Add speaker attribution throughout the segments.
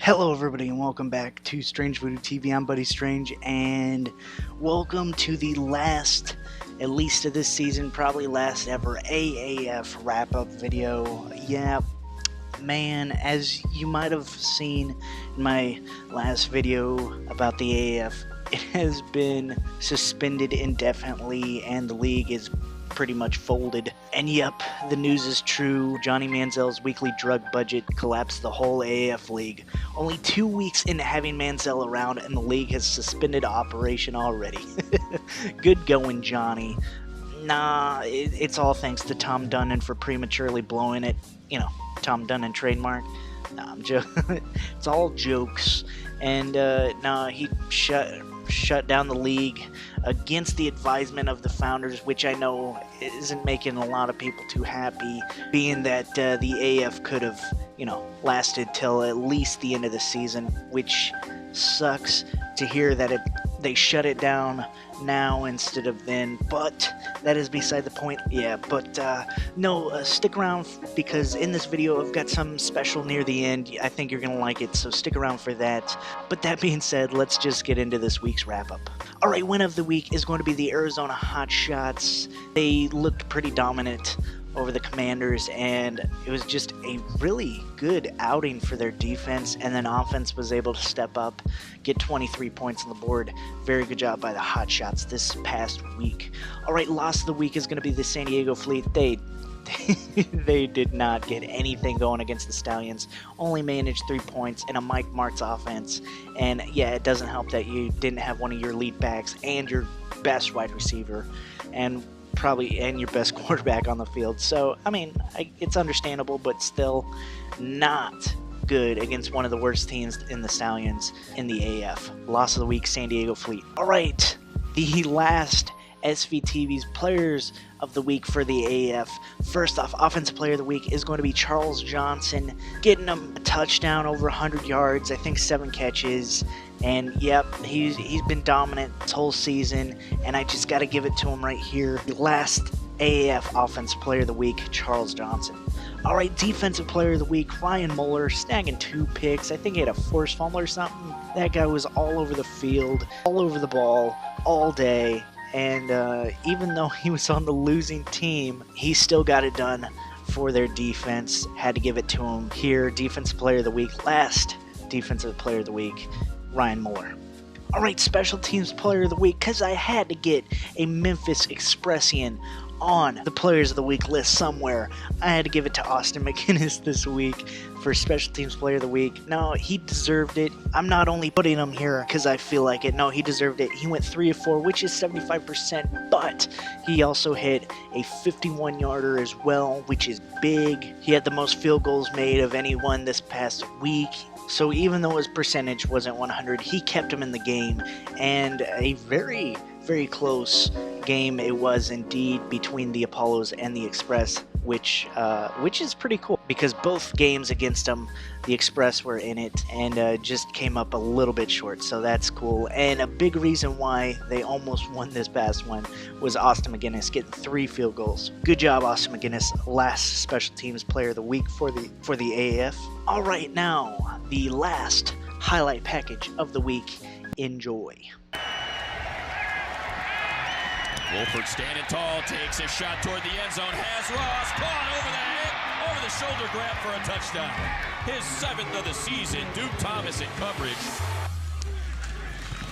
Speaker 1: Hello everybody and welcome back to StrangeVoodooTV. I'm Buddy Strange and welcome to the last, at least of this season, probably last ever AAF wrap-up video. Yeah, man, as you might have seen in my last video about the AAF, it has been suspended indefinitely and the league is pretty much folded. And yep, the news is true. Johnny Manziel's weekly drug budget collapsed the whole AAF league. Only 2 weeks into having Manziel around and the league has suspended operation already. Good going, Johnny. Nah, it's all thanks to Tom Dunnan for prematurely blowing it. You know, Tom Dunnan trademark. Nah, I'm joking. It's all jokes. And nah, he shut down the league against the advisement of the founders, which I know isn't making a lot of people too happy, being that the AF could have, you know, lasted till at least the end of the season, which sucks to hear that they shut it down now instead of then, but that is beside the point. Yeah, but no, stick around because in this video I've got something special near the end. I think you're gonna like it, so stick around for that. But that being said, let's just get into this week's wrap-up. Alright, win of the week is going to be the Arizona Hotshots. They looked pretty dominant over the Commanders, and it was just a really good outing for their defense, and then offense was able to step up, get 23 points on the board. Very good job by the Hotshots this past week. Alright, loss of the week is going to be the San Diego Fleet. They did not get anything going against the Stallions, only managed 3 points in a Mike Martz offense, and yeah, it doesn't help that you didn't have one of your lead backs and your best wide receiver, and your best quarterback on the field. So, I mean, it's understandable, but still not good against one of the worst teams in the Stallions in the AF. Loss of the week, San Diego Fleet. All right, the last SVTV's players of the week for the AF. First off, offensive player of the week is going to be Charles Johnson, getting him a touchdown, over 100 yards, I think 7 catches. And yep, he's been dominant this whole season, and I just got to give it to him right here. The last AAF offensive player of the week, Charles Johnson. All right, defensive player of the week, Ryan Muller, snagging 2 picks. I think he had a forced fumble or something. That guy was all over the field, all over the ball, all day. And even though he was on the losing team, he still got it done for their defense. Had to give it to him here. Defensive player of the week, last defensive player of the week, Ryan Muller. Alright, special teams player of the week, because I had to get a Memphis Expressian on the players of the week list somewhere. I had to give it to Austin McGinnis this week for special teams player of the week. No, he deserved it. I'm not only putting him here because I feel like it. No, he deserved it. He went 3 of 4, which is 75%, but he also hit a 51-yarder as well, which is big. He had the most field goals made of anyone this past week. So even though his percentage wasn't 100, he kept him in the game, and a very, very close game it was indeed between the Apollos and the Express, which is pretty cool because both games against them, the Express were in it and just came up a little bit short, so that's cool. And a big reason why they almost won this past one was Austin McGinnis getting 3 field goals. Good job, Austin McGinnis, last special teams player of the week for the AAF. All right, now the last highlight package of the week. Enjoy.
Speaker 2: Wolford standing tall, takes a shot toward the end zone, has Ross caught over the shoulder grab for a touchdown. His 7th of the season. Duke Thomas in coverage.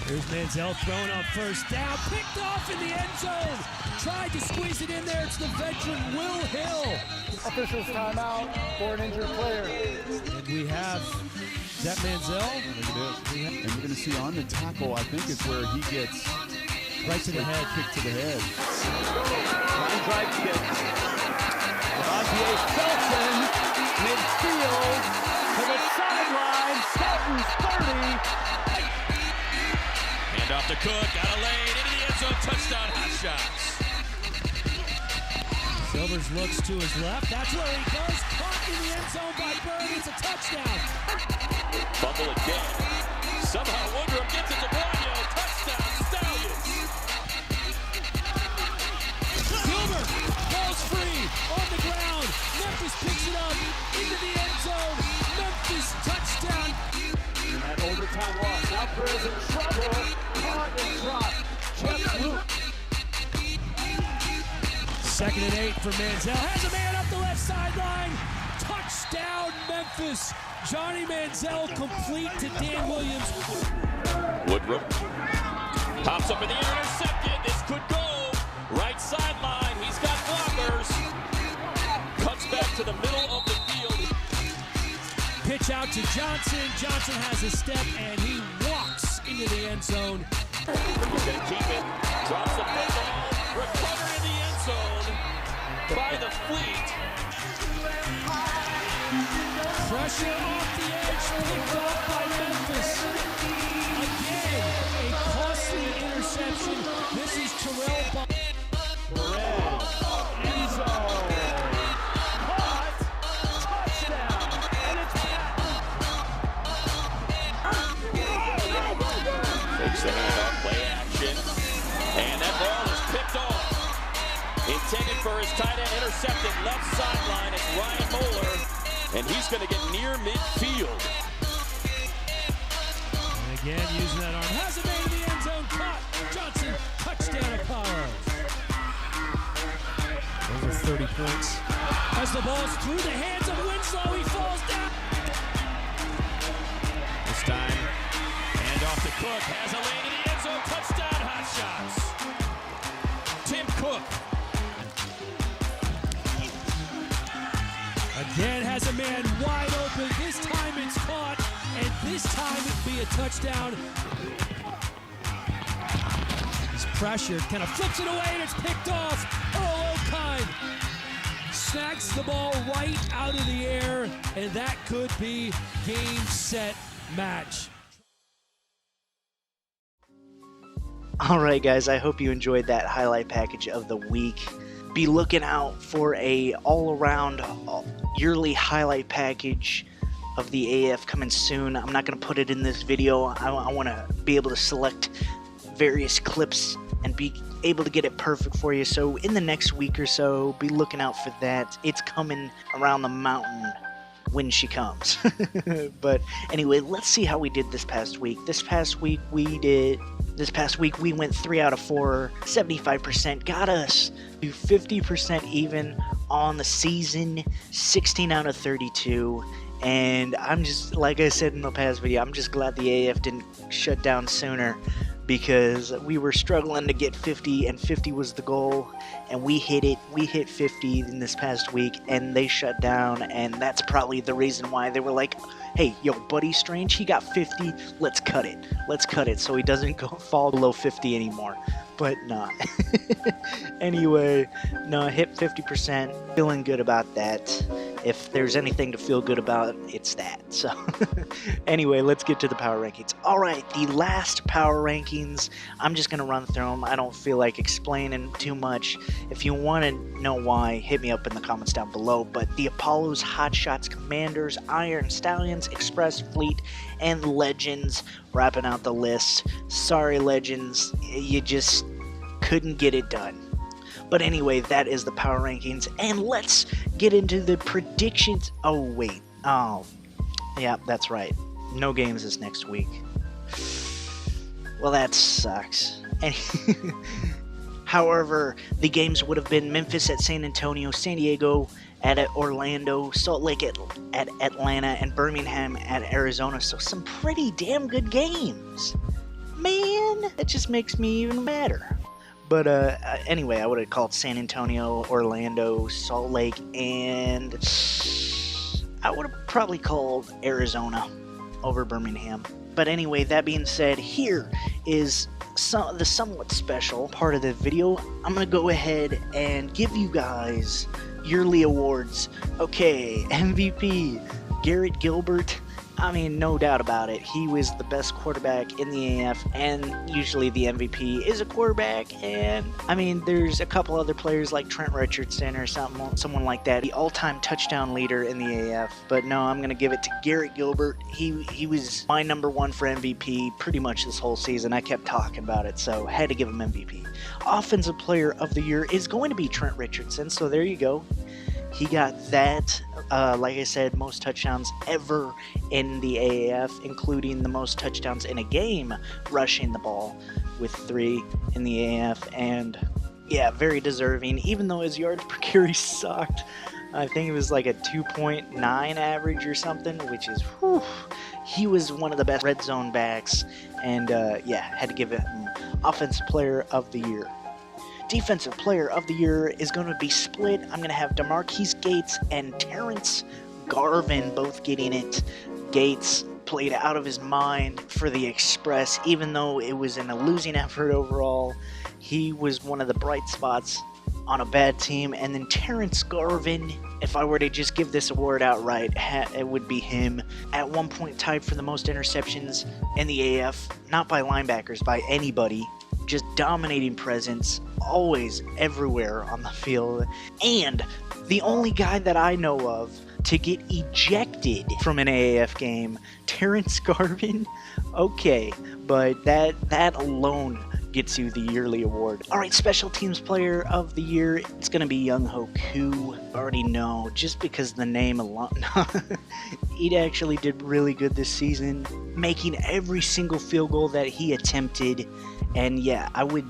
Speaker 3: Here's Manziel throwing on first down, picked off in the end zone. Tried to squeeze it in there. It's the veteran Will Hill.
Speaker 4: Officials timeout for an injured player.
Speaker 3: And we have, is that Manziel?
Speaker 4: I think it is. And you're going to see on the tackle, I think it's where he gets
Speaker 3: right to the head.
Speaker 4: Kick to the head.
Speaker 5: Line drive kick. Devontae Felton, midfield, to the sideline. Felton's 30.
Speaker 2: Hand off to Cook, got a lane, into the end zone, touchdown, Hotshots.
Speaker 3: Silvers looks to his left. That's where he goes. Caught in the end zone by Bird. It's a touchdown.
Speaker 2: Fumble again. Somehow Woodruff gets it to Memoriam. Touchdown, Stallions.
Speaker 3: Gilbert falls free on the ground. Memphis picks it up into the end zone. Memphis touchdown.
Speaker 5: Walker is in trouble. Caught and dropped. Jeff Luke.
Speaker 3: 2nd and 8 for Manziel. Has a man up the left sideline. Touchdown, Memphis. Johnny Manziel complete to Dan Williams.
Speaker 2: Woodruff pops up in the air, intercepted. This could go. Right sideline. He's got blockers. Cuts back to the middle of the field.
Speaker 3: Pitch out to Johnson. Johnson has a step and he walks into the end zone.
Speaker 2: He's going to keep it. Drops the football. Recovered in the end zone by the Fleet.
Speaker 3: Pressure off the edge, picked off by Memphis. Again, a costly interception. This is Terrell.
Speaker 5: End zone. Caught. Touchdown. And it's
Speaker 2: Takes the handoff, play action. And that ball is picked off. Intended for his tight end, intercepted left sideline. It's Ryan Moeller, and he's going to get near midfield.
Speaker 3: And again, using that arm. Has a man in the end zone. Caught. Johnson. Touchdown of power. Over 30 points. As the ball's through the hands of Winslow, he falls down.
Speaker 2: This time, hand off to Cook. Has a lane in the end zone. Touchdown, hot shots. Tim Cook.
Speaker 3: Again has a man wide open. This time it's caught, and this time it'll be a touchdown. He's pressured, kind of flips it away, and it's picked off. Oh, O'Kine snacks the ball right out of the air, and that could be game, set, match.
Speaker 1: Alright guys, I hope you enjoyed that highlight package of the week. Be looking out for a all-around yearly highlight package of the AF coming soon. I'm not going to put it in this video. I want to be able to select various clips and be able to get it perfect for you. So in the next week or so, be looking out for that. It's coming around the mountain when she comes. But anyway, let's see how we did this past week. This past week we went 3 out of 4, 75%, got us to 50% even on the season, 16 out of 32. And I'm just, like I said in the past video, I'm just glad the AF didn't shut down sooner, because we were struggling to get 50, and 50 was the goal, and we hit it. We hit 50 in this past week, and they shut down, and that's probably the reason why they were like, hey, yo, Buddy Strange, he got 50, let's cut it. Let's cut it so he doesn't fall below 50 anymore. But nah. Anyway, no, hit 50%, feeling good about that. If there's anything to feel good about, it's that. So anyway, let's get to the power rankings. Alright, the last power rankings, I'm just going to run through them. I don't feel like explaining too much. If you want to know why, hit me up in the comments down below. But the Apollos, Hotshots, Commanders, Iron Stallions, Express, Fleet, and Legends wrapping out the list. Sorry, Legends, you just couldn't get it done. But anyway, that is the power rankings, and let's get into the predictions. Oh, wait. Oh, yeah, that's right. No games this next week. Well, that sucks. However, the games would have been Memphis at San Antonio, San Diego at Orlando, Salt Lake at Atlanta, and Birmingham at Arizona. So some pretty damn good games. Man, that just makes me even madder. But anyway, I would have called San Antonio, Orlando, Salt Lake, and I would have probably called Arizona over Birmingham. But anyway, that being said, here is the somewhat special part of the video. I'm going to go ahead and give you guys yearly awards. Okay, MVP, Garrett Gilbert. I mean, no doubt about it. He was the best quarterback in the AF, and usually the MVP is a quarterback. And I mean, there's a couple other players like Trent Richardson or someone like that. The all-time touchdown leader in the AF. But no, I'm gonna give it to Garrett Gilbert. He was my #1 for MVP pretty much this whole season. I kept talking about it, so I had to give him MVP. Offensive Player of the Year is going to be Trent Richardson. So there you go. He got that, like I said, most touchdowns ever in the AAF, including the most touchdowns in a game rushing the ball with 3 in the AAF. And yeah, very deserving, even though his yards per carry sucked. I think it was like a 2.9 average or something, which is, whew. He was one of the best red zone backs, and yeah, had to give him Offensive Player of the Year. Defensive Player of the Year is going to be split. I'm going to have DeMarquise Gates and Terrence Garvin both getting it. Gates played out of his mind for the Express, even though it was in a losing effort overall. He was one of the bright spots on a bad team. And then Terrence Garvin, if I were to just give this award outright, it would be him. At one point tied for the most interceptions in the AF, not by linebackers, by anybody. Just dominating presence, always everywhere on the field. And the only guy that I know of to get ejected from an AAF game, Terrence Garvin. Okay, but that alone gets you the yearly award. Alright, Special Teams Player of the Year, it's going to be Young Ho Koo. I already know, just because the name alone. He actually did really good this season, making every single field goal that he attempted. And yeah, I would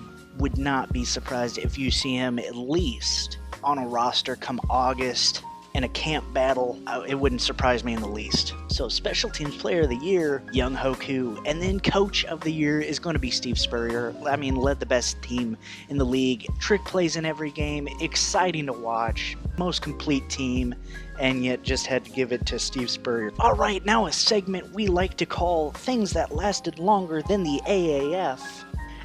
Speaker 1: not be surprised if you see him at least on a roster come August in a camp battle. It wouldn't surprise me in the least. So Special Teams Player of the Year, Young Ho Koo. And then Coach of the Year is going to be Steve Spurrier. I mean, led the best team in the league. Trick plays in every game. Exciting to watch. Most complete team. And yet just had to give it to Steve Spurrier. Alright, now a segment we like to call Things That Lasted Longer Than the AAF.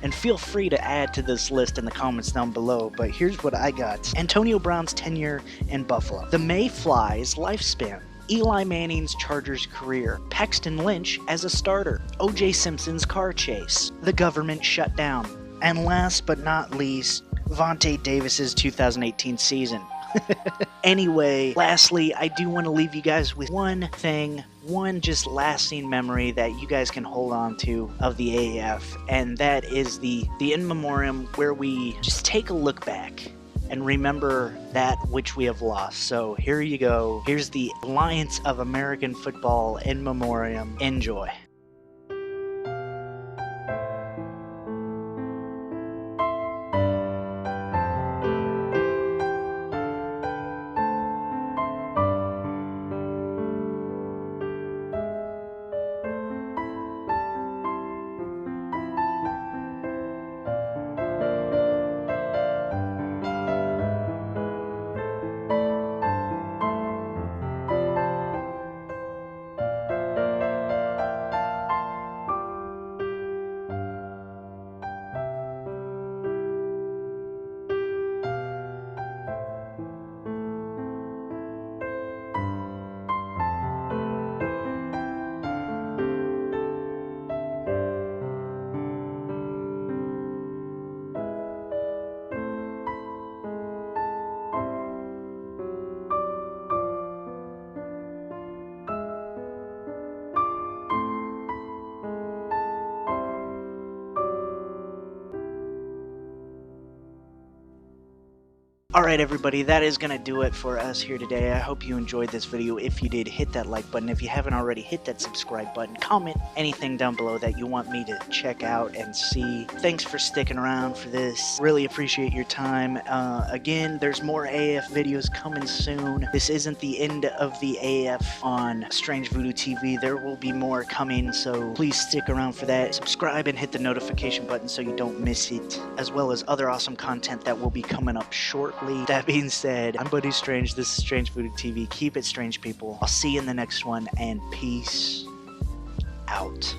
Speaker 1: And feel free to add to this list in the comments down below, but here's what I got. Antonio Brown's tenure in Buffalo. The Mayfly's lifespan. Eli Manning's Chargers career. Paxton Lynch as a starter. O.J. Simpson's car chase. The government shutdown. And last but not least, Vontae Davis's 2018 season. Anyway, lastly, I do want to leave you guys with one thing, one just lasting memory that you guys can hold on to of the AAF, and that is the In Memoriam, where we just take a look back and remember that which we have lost. So here you go. Here's the Alliance of American Football In Memoriam. Enjoy. Alright everybody, that is going to do it for us here today. I hope you enjoyed this video. If you did, hit that like button. If you haven't already, hit that subscribe button. Comment anything down below that you want me to check out and see. Thanks for sticking around for this. Really appreciate your time. Again, there's more AF videos coming soon. This isn't the end of the AF on Strange Voodoo TV. There will be more coming, so please stick around for that. Subscribe and hit the notification button so you don't miss it, as well as other awesome content that will be coming up shortly. That being said, I'm Buddy Strange. This is Strange Voodoo TV. Keep it strange, people. I'll see you in the next one, and peace out.